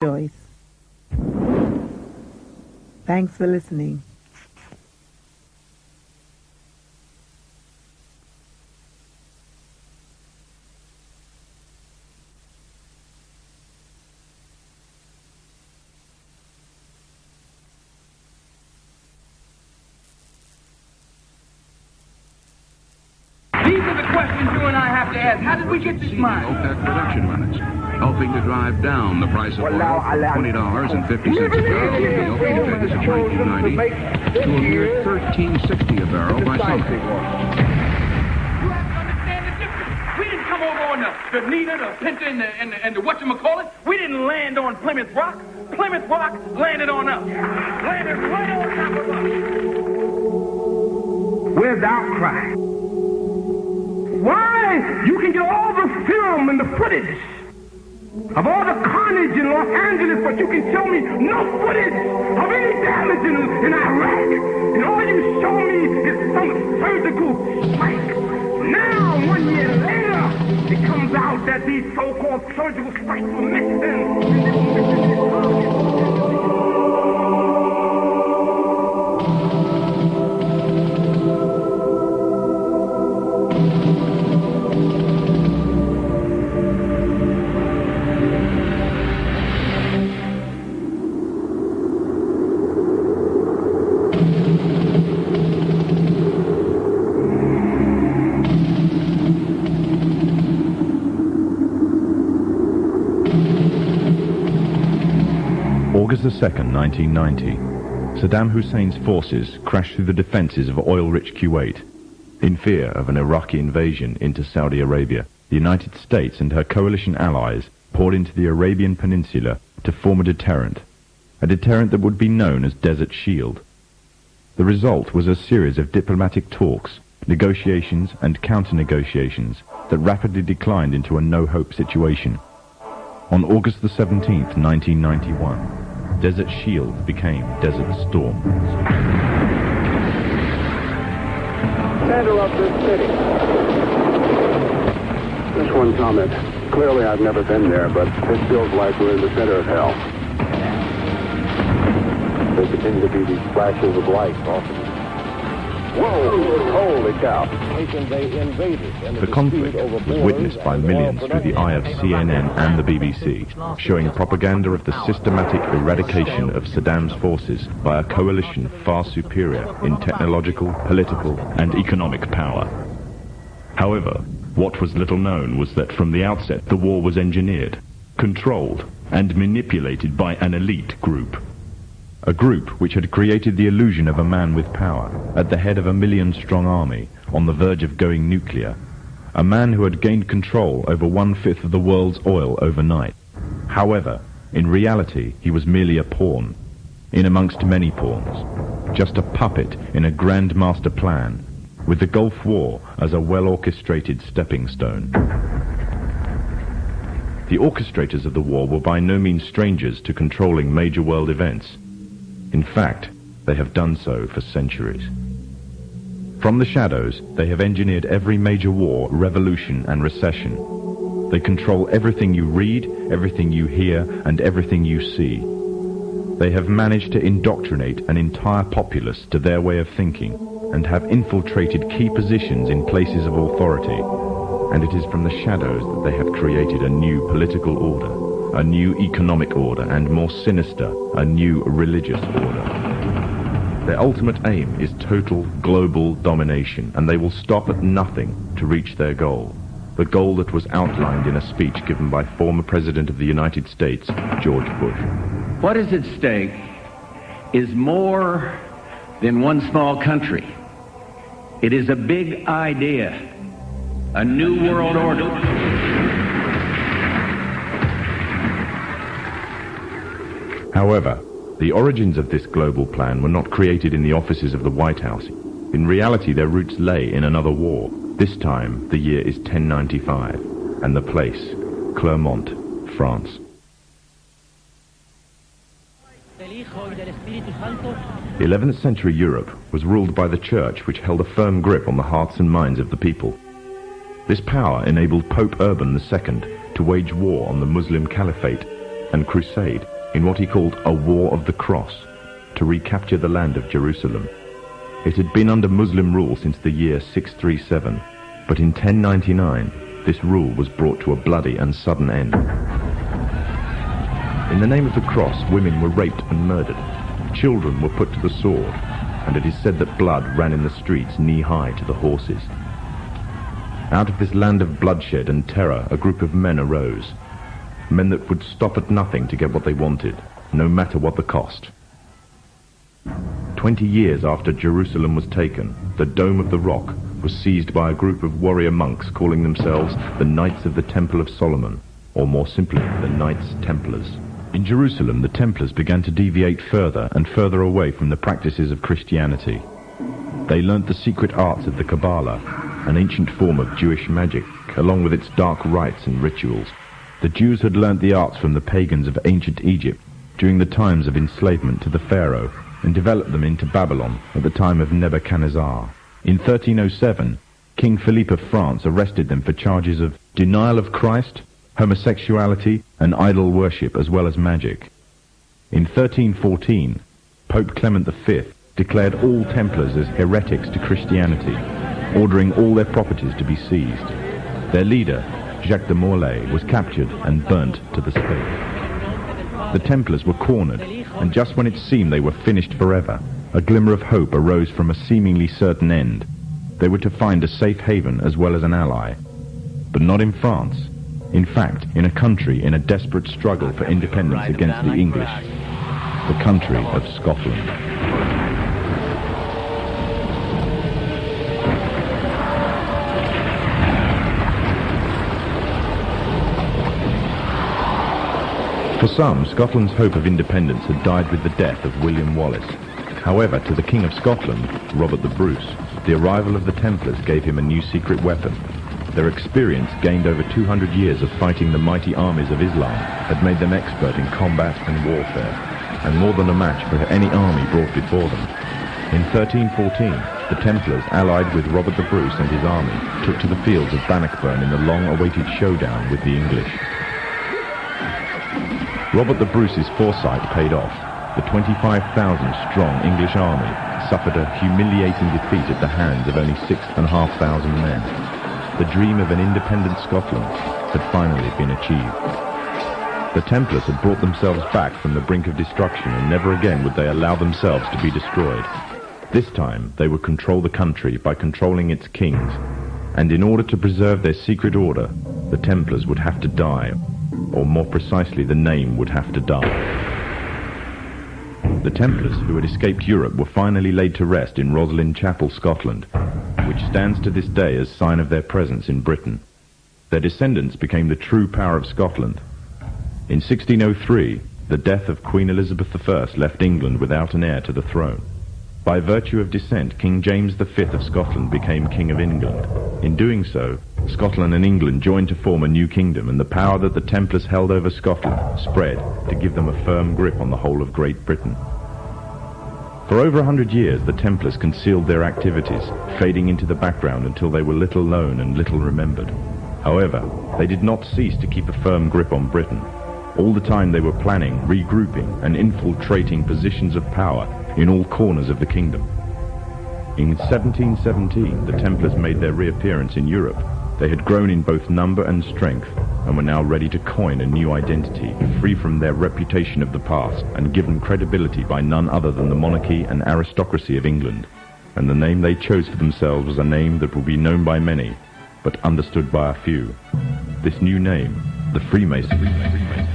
choice. Thanks for listening. These are the questions you and I have to ask. How did we get this money? OPEC production limits, helping to drive down the price of oil from $20.50 a barrel in the opening days of 1990 to a mere $13.60 a barrel by summer. You have to understand the difference. We didn't come over on the Nina, the Pinta, and the whatchamacallit. We didn't land on Plymouth Rock. Plymouth Rock landed on us. Landed right on top of us. Where's the outcry? Why? You can get all the film and the footage of all the carnage in Los Angeles, but you can show me no footage of any damage in Iraq. And all you show me is some surgical strike. Now, 1 year later, it comes out that these so-called surgical strikes were mixed in. August 2nd, 1990. Saddam Hussein's forces crashed through the defenses of oil-rich Kuwait. In fear of an Iraqi invasion into Saudi Arabia, the United States and her coalition allies poured into the Arabian Peninsula to form a deterrent that would be known as Desert Shield. The result was a series of diplomatic talks, negotiations and counter-negotiations that rapidly declined into a no-hope situation. On August the 17th, 1991, Desert Shield became Desert Storm. Center of this city. Just one comment. Clearly I've never been there, but this feels like we're in the center of hell. There continue to be these flashes of light off. Whoa! Holy cow! The conflict was witnessed by millions through the eye of CNN and the BBC, showing propaganda of the systematic eradication of Saddam's forces by a coalition far superior in technological, political, and economic power. However, what was little known was that from the outset the war was engineered, controlled, and manipulated by an elite group. A group which had created the illusion of a man with power, at the head of a million-strong army, on the verge of going nuclear. A man who had gained control over 1/5 of the world's oil overnight. However, in reality, he was merely a pawn, in amongst many pawns. Just a puppet in a grand master plan, with the Gulf War as a well-orchestrated stepping stone. The orchestrators of the war were by no means strangers to controlling major world events. In fact, they have done so for centuries. From the shadows, they have engineered every major war, revolution, and recession. They control everything you read, everything you hear, and everything you see. They have managed to indoctrinate an entire populace to their way of thinking, and have infiltrated key positions in places of authority. And it is from the shadows that they have created a new political order, a new economic order, and more sinister, a new religious order. Their ultimate aim is total global domination, and they will stop at nothing to reach their goal. The goal that was outlined in a speech given by former President of the United States, George Bush. What is at stake is more than one small country. It is a big idea, a new world order. However, the origins of this global plan were not created in the offices of the White House. In reality, their roots lay in another war. This time, the year is 1095, and the place, Clermont, France. The 11th century Europe was ruled by the Church, which held a firm grip on the hearts and minds of the people. This power enabled Pope Urban II to wage war on the Muslim Caliphate and crusade in what he called a War of the Cross, to recapture the land of Jerusalem. It had been under Muslim rule since the year 637, but in 1099 this rule was brought to a bloody and sudden end. In the name of the cross, women were raped and murdered. Children were put to the sword, and it is said that blood ran in the streets knee-high to the horses. Out of this land of bloodshed and terror, a group of men arose. Men that would stop at nothing to get what they wanted, no matter what the cost. 20 years after Jerusalem was taken, the Dome of the Rock was seized by a group of warrior monks calling themselves the Knights of the Temple of Solomon, or more simply, the Knights Templars. In Jerusalem, the Templars began to deviate further and further away from the practices of Christianity. They learnt the secret arts of the Kabbalah, an ancient form of Jewish magic, along with its dark rites and rituals. The Jews had learnt the arts from the pagans of ancient Egypt during the times of enslavement to the Pharaoh, and developed them into Babylon at the time of Nebuchadnezzar. In 1307, King Philippe of France arrested them for charges of denial of Christ, homosexuality, and idol worship, as well as magic. In 1314, Pope Clement V declared all Templars as heretics to Christianity, ordering all their properties to be seized. Their leader, Jacques de Molay, was captured and burnt to the stake. The Templars were cornered, and just when it seemed they were finished forever, a glimmer of hope arose from a seemingly certain end. They were to find a safe haven as well as an ally. But not in France. In fact, in a country in a desperate struggle for independence against the English. The country of Scotland. For some, Scotland's hope of independence had died with the death of William Wallace. However, to the King of Scotland, Robert the Bruce, the arrival of the Templars gave him a new secret weapon. Their experience, gained over 200 years of fighting the mighty armies of Islam, had made them expert in combat and warfare, and more than a match for any army brought before them. In 1314, the Templars, allied with Robert the Bruce and his army, took to the fields of Bannockburn in the long-awaited showdown with the English. Robert the Bruce's foresight paid off. The 25,000-strong English army suffered a humiliating defeat at the hands of only 6,500 men. The dream of an independent Scotland had finally been achieved. The Templars had brought themselves back from the brink of destruction, and never again would they allow themselves to be destroyed. This time they would control the country by controlling its kings, and in order to preserve their secret order, the Templars would have to die, or more precisely, the name would have to die. The Templars, who had escaped Europe, were finally laid to rest in Roslin Chapel, Scotland, which stands to this day as sign of their presence in Britain. Their descendants became the true power of Scotland. In 1603, the death of Queen Elizabeth I left England without an heir to the throne. By virtue of descent, King James V of Scotland became King of England. In doing so, Scotland and England joined to form a new kingdom, and the power that the Templars held over Scotland spread to give them a firm grip on the whole of Great Britain. For over 100 years, the Templars concealed their activities, fading into the background until they were little known and little remembered. However, they did not cease to keep a firm grip on Britain. All the time they were planning, regrouping, and infiltrating positions of power in all corners of the kingdom. In 1717, the Templars made their reappearance in Europe. They had grown in both number and strength, and were now ready to coin a new identity, free from their reputation of the past, and given credibility by none other than the monarchy and aristocracy of England. And the name they chose for themselves was a name that will be known by many, but understood by a few. This new name, the Freemasons.